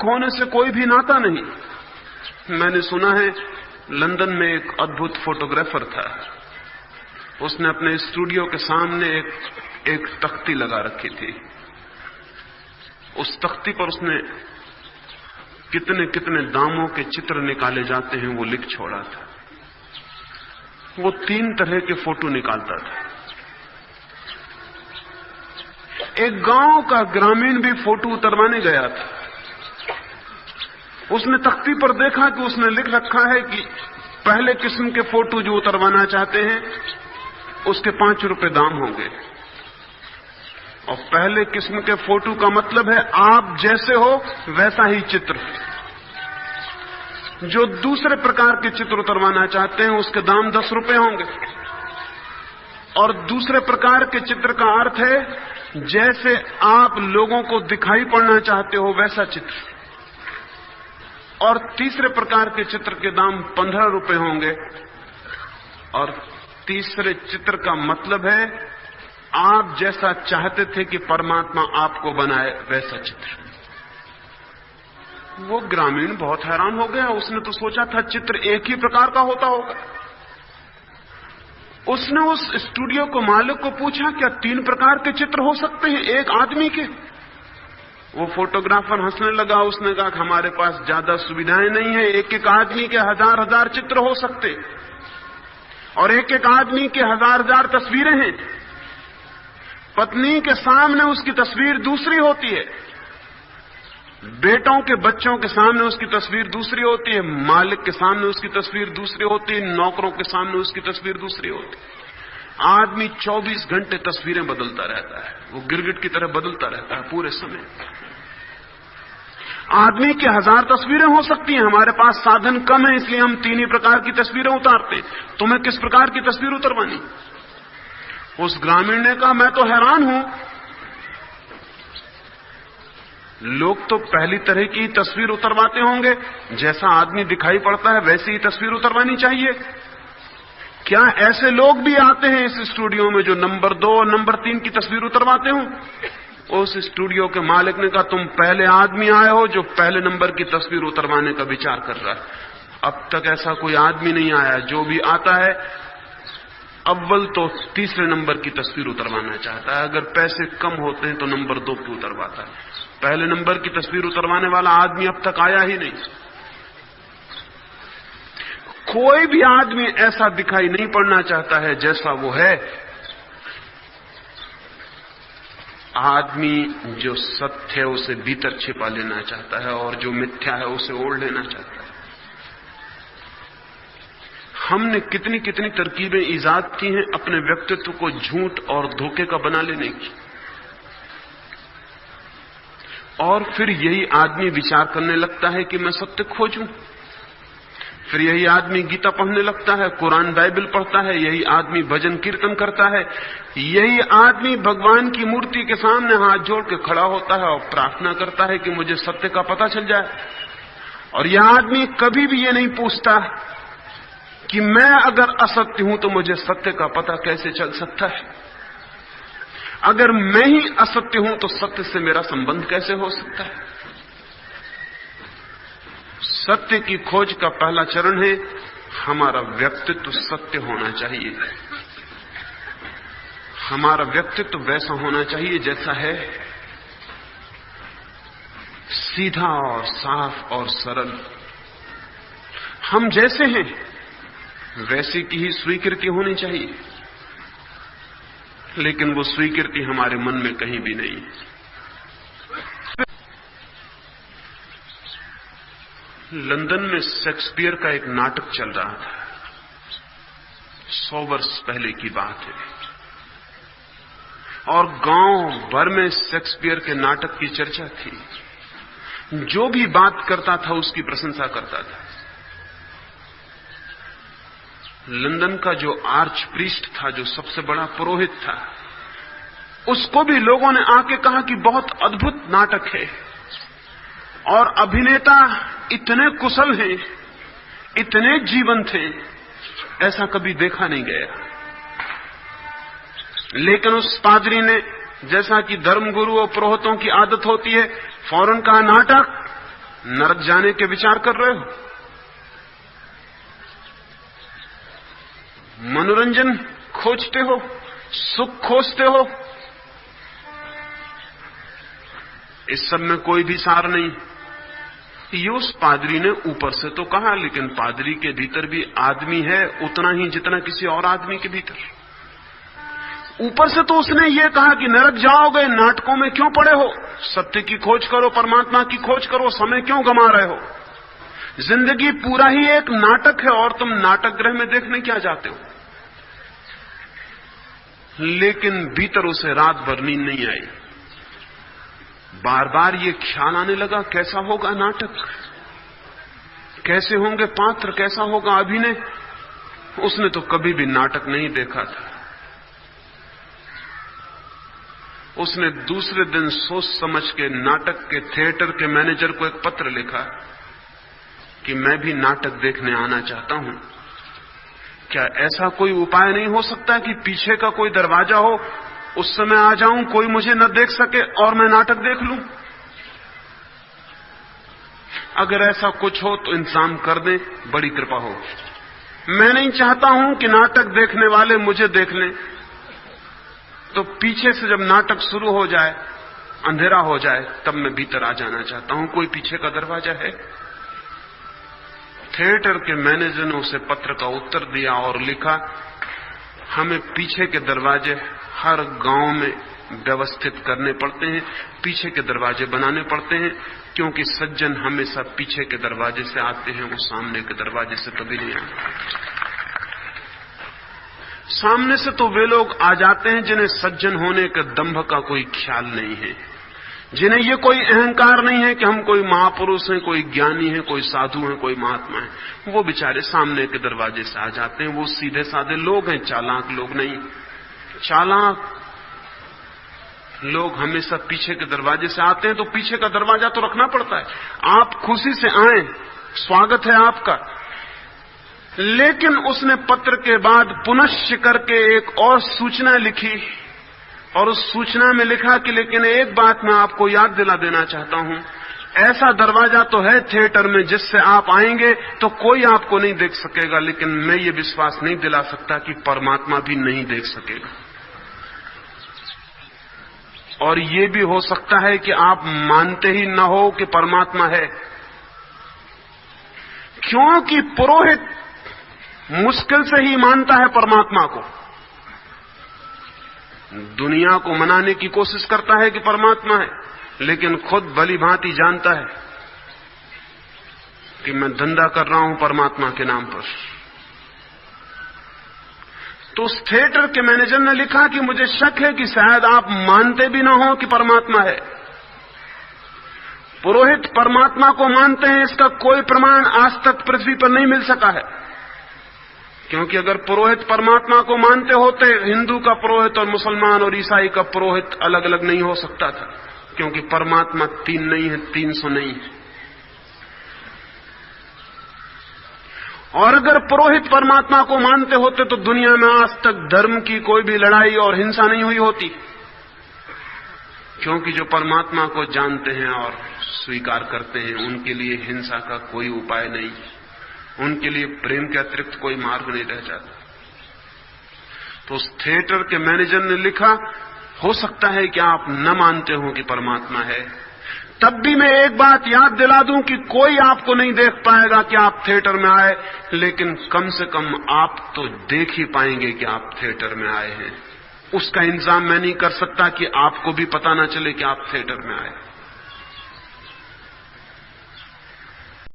होने से कोई भी नाता नहीं। मैंने सुना है लंदन में एक अद्भुत फोटोग्राफर था, उसने अपने स्टूडियो के सामने एक तख्ती लगा रखी थी। उस तख्ती पर उसने कितने कितने दामों के चित्र निकाले जाते हैं वो लिख छोड़ा था। वो 3 तरह के फोटो निकालता था। एक गांव का ग्रामीण भी फोटो उतरवाने गया था। उसने तख्ती पर देखा कि उसने लिख रखा है कि पहले किस्म के फोटो जो उतरवाना चाहते हैं उसके 5 रुपए दाम होंगे, और पहले किस्म के फोटो का मतलब है आप जैसे हो वैसा ही चित्र। जो दूसरे प्रकार के चित्र उतरवाना चाहते हैं उसके दाम 10 रुपए होंगे, और दूसरे प्रकार के चित्र का अर्थ है जैसे आप लोगों को दिखाई पड़ना चाहते हो वैसा चित्र। और तीसरे प्रकार के चित्र के दाम 15 रुपए होंगे, और तीसरे चित्र का मतलब है आप जैसा चाहते थे कि परमात्मा आपको बनाए वैसा चित्र। वो ग्रामीण बहुत हैरान हो गया। उसने तो सोचा था चित्र एक ही प्रकार का होता होगा। उसने उस स्टूडियो को मालिक को पूछा क्या 3 प्रकार के चित्र हो सकते हैं एक आदमी के? वो फोटोग्राफर हंसने लगा। उसने कहा कि हमारे पास ज्यादा सुविधाएं नहीं है, एक आदमी के 1000 चित्र हो सकते, और एक आदमी के 1000 तस्वीरें हैं। पत्नी के सामने उसकी तस्वीर दूसरी होती है, बेटों के बच्चों के सामने उसकी तस्वीर दूसरी होती है, मालिक के सामने उसकी तस्वीर दूसरी होती है, नौकरों के सामने उसकी तस्वीर दूसरी होती है। आदमी 24 घंटे तस्वीरें बदलता रहता है, वो गिरगिट की तरह बदलता रहता है पूरे समय। आदमी की 1000 तस्वीरें हो सकती हैं, हमारे पास साधन कम है इसलिए हम 3 ही प्रकार की तस्वीरें उतारते। तुम्हें किस प्रकार की तस्वीर उतरवानी? उस ग्रामीण ने कहा मैं तो हैरान हूं, लोग तो पहली तरह की तस्वीर उतरवाते होंगे, जैसा आदमी दिखाई पड़ता है वैसी ही तस्वीर उतरवानी चाहिए। क्या ऐसे लोग भी आते हैं इस स्टूडियो में जो नंबर 2 और नंबर 3 की तस्वीर उतरवाते हो? उस स्टूडियो के मालिक ने कहा तुम पहले आदमी आए हो जो पहले नंबर की तस्वीर उतरवाने का विचार कर रहा है। अब तक ऐसा कोई आदमी नहीं आया। जो भी आता है अव्वल तो तीसरे नंबर की तस्वीर उतरवाना चाहता है, अगर पैसे कम होते हैं तो नंबर 2 की उतरवाता है। पहले नंबर की तस्वीर उतरवाने वाला आदमी अब तक आया ही नहीं। कोई भी आदमी ऐसा दिखाई नहीं पड़ना चाहता है जैसा वो है। आदमी जो सत्य है उसे भीतर छिपा लेना चाहता है, और जो मिथ्या है उसे ओढ़ लेना चाहता है। हमने कितनी कितनी तरकीबें ईजाद की हैं अपने व्यक्तित्व को झूठ और धोखे का बना लेने की। और फिर यही आदमी विचार करने लगता है कि मैं सत्य खोजूं। फिर यही आदमी गीता पढ़ने लगता है, कुरान बाइबल पढ़ता है, यही आदमी भजन कीर्तन करता है, यही आदमी भगवान की मूर्ति के सामने हाथ जोड़ के खड़ा होता है और प्रार्थना करता है कि मुझे सत्य का पता चल जाए। और यह आदमी कभी भी ये नहीं पूछता कि मैं अगर असत्य हूं तो मुझे सत्य का पता कैसे चल सकता है। अगर मैं ही असत्य हूं तो सत्य से मेरा संबंध कैसे हो सकता है। सत्य की खोज का पहला चरण है हमारा व्यक्तित्व सत्य होना चाहिए। हमारा व्यक्तित्व वैसा होना चाहिए जैसा है, सीधा और साफ और सरल। हम जैसे हैं वैसी की ही स्वीकृति होनी चाहिए, लेकिन वो स्वीकृति हमारे मन में कहीं भी नहीं है। लंदन में शेक्सपियर का एक नाटक चल रहा था, 100 वर्ष पहले की बात है, और गांव भर में शेक्सपियर के नाटक की चर्चा थी। जो भी बात करता था उसकी प्रशंसा करता था। लंदन का जो आर्च प्रीस्ट था, जो सबसे बड़ा पुरोहित था, उसको भी लोगों ने आके कहा कि बहुत अद्भुत नाटक है और अभिनेता इतने कुशल हैं, इतने जीवंत हैं, ऐसा कभी देखा नहीं गया। लेकिन उस पादरी ने, जैसा कि धर्मगुरु और पुरोहितों की आदत होती है, फौरन कहा नाटक, नरक जाने के विचार कर रहे हो? मनोरंजन खोजते हो? सुख खोजते हो? इस सब में कोई भी सार नहीं। ये उस पादरी ने ऊपर से तो कहा, लेकिन पादरी के भीतर भी आदमी है उतना ही जितना किसी और आदमी के भीतर। ऊपर से तो उसने ये कहा कि नरक जाओगे, नाटकों में क्यों पड़े हो, सत्य की खोज करो, परमात्मा की खोज करो, समय क्यों गंवा रहे हो, जिंदगी पूरा ही एक नाटक है और तुम नाटक गृह में देखने क्या जाते हो। लेकिन भीतर उसे रात भर नींद नहीं आई। बार बार ये ख्याल आने लगा, कैसा होगा नाटक, कैसे होंगे पात्र, कैसा होगा अभिनय। उसने तो कभी भी नाटक नहीं देखा था। उसने दूसरे दिन सोच समझ के नाटक के थिएटर के मैनेजर को एक पत्र लिखा कि मैं भी नाटक देखने आना चाहता हूं, क्या ऐसा कोई उपाय नहीं हो सकता कि पीछे का कोई दरवाजा हो, उस समय आ जाऊं, कोई मुझे न देख सके और मैं नाटक देख लूं। अगर ऐसा कुछ हो तो इंतजाम कर दें, बड़ी कृपा हो। मैं नहीं चाहता हूं कि नाटक देखने वाले मुझे देख लें, तो पीछे से जब नाटक शुरू हो जाए, अंधेरा हो जाए, तब मैं भीतर आ जाना चाहता हूं। कोई पीछे का दरवाजा है? थिएटर के मैनेजर ने उसे पत्र का उत्तर दिया और लिखा, हमें पीछे के दरवाजे हर गांव में व्यवस्थित करने पड़ते हैं, पीछे के दरवाजे बनाने पड़ते हैं, क्योंकि सज्जन हमेशा पीछे के दरवाजे से आते हैं, वो सामने के दरवाजे से कभी नहीं आते। सामने से तो वे लोग आ जाते हैं जिन्हें सज्जन होने के दंभ का कोई ख्याल नहीं है, जिन्हें ये कोई अहंकार नहीं है कि हम कोई महापुरुष हैं, कोई ज्ञानी है, कोई साधु हैं, कोई महात्मा है। वो बेचारे सामने के दरवाजे से आ जाते हैं। वो सीधे साधे लोग हैं, चालाक लोग नहीं। चालाक लोग हमेशा पीछे के दरवाजे से आते हैं, तो पीछे का दरवाजा तो रखना पड़ता है। आप खुशी से आए, स्वागत है आपका। लेकिन उसने पत्र के बाद पुनश्च करके एक और सूचना लिखी और उस सूचना में लिखा कि लेकिन एक बात मैं आपको याद दिला देना चाहता हूं, ऐसा दरवाजा तो है थिएटर में जिससे आप आएंगे तो कोई आपको नहीं देख सकेगा, लेकिन मैं ये विश्वास नहीं दिला सकता कि परमात्मा भी नहीं देख सकेगा। और ये भी हो सकता है कि आप मानते ही न हो कि परमात्मा है, क्योंकि पुरोहित मुश्किल से ही मानता है परमात्मा को। दुनिया को मनाने की कोशिश करता है कि परमात्मा है, लेकिन खुद भली भांति जानता है कि मैं धंधा कर रहा हूं परमात्मा के नाम पर। तो उस थिएटर के मैनेजर ने लिखा कि मुझे शक है कि शायद आप मानते भी ना हो कि परमात्मा है। पुरोहित परमात्मा को मानते हैं, इसका कोई प्रमाण आज तक पृथ्वी पर नहीं मिल सका है, क्योंकि अगर पुरोहित परमात्मा को मानते होते, हिंदू का पुरोहित और मुसलमान और ईसाई का पुरोहित अलग अलग नहीं हो सकता था, क्योंकि परमात्मा 3 नहीं है, 300 नहीं है। और अगर पुरोहित परमात्मा को मानते होते तो दुनिया में आज तक धर्म की कोई भी लड़ाई और हिंसा नहीं हुई होती, क्योंकि जो परमात्मा को जानते हैं और स्वीकार करते हैं उनके लिए हिंसा का कोई उपाय नहीं, उनके लिए प्रेम के अतिरिक्त कोई मार्ग नहीं रह जाता। तो उस थिएटर के मैनेजर ने लिखा, हो सकता है कि आप न मानते हो कि परमात्मा है, तब भी मैं एक बात याद दिला दूं कि कोई आपको नहीं देख पाएगा कि आप थिएटर में आए, लेकिन कम से कम आप तो देख ही पाएंगे कि आप थिएटर में आए हैं। उसका इंतजाम मैं नहीं कर सकता कि आपको भी पता ना चले कि आप थिएटर में आए।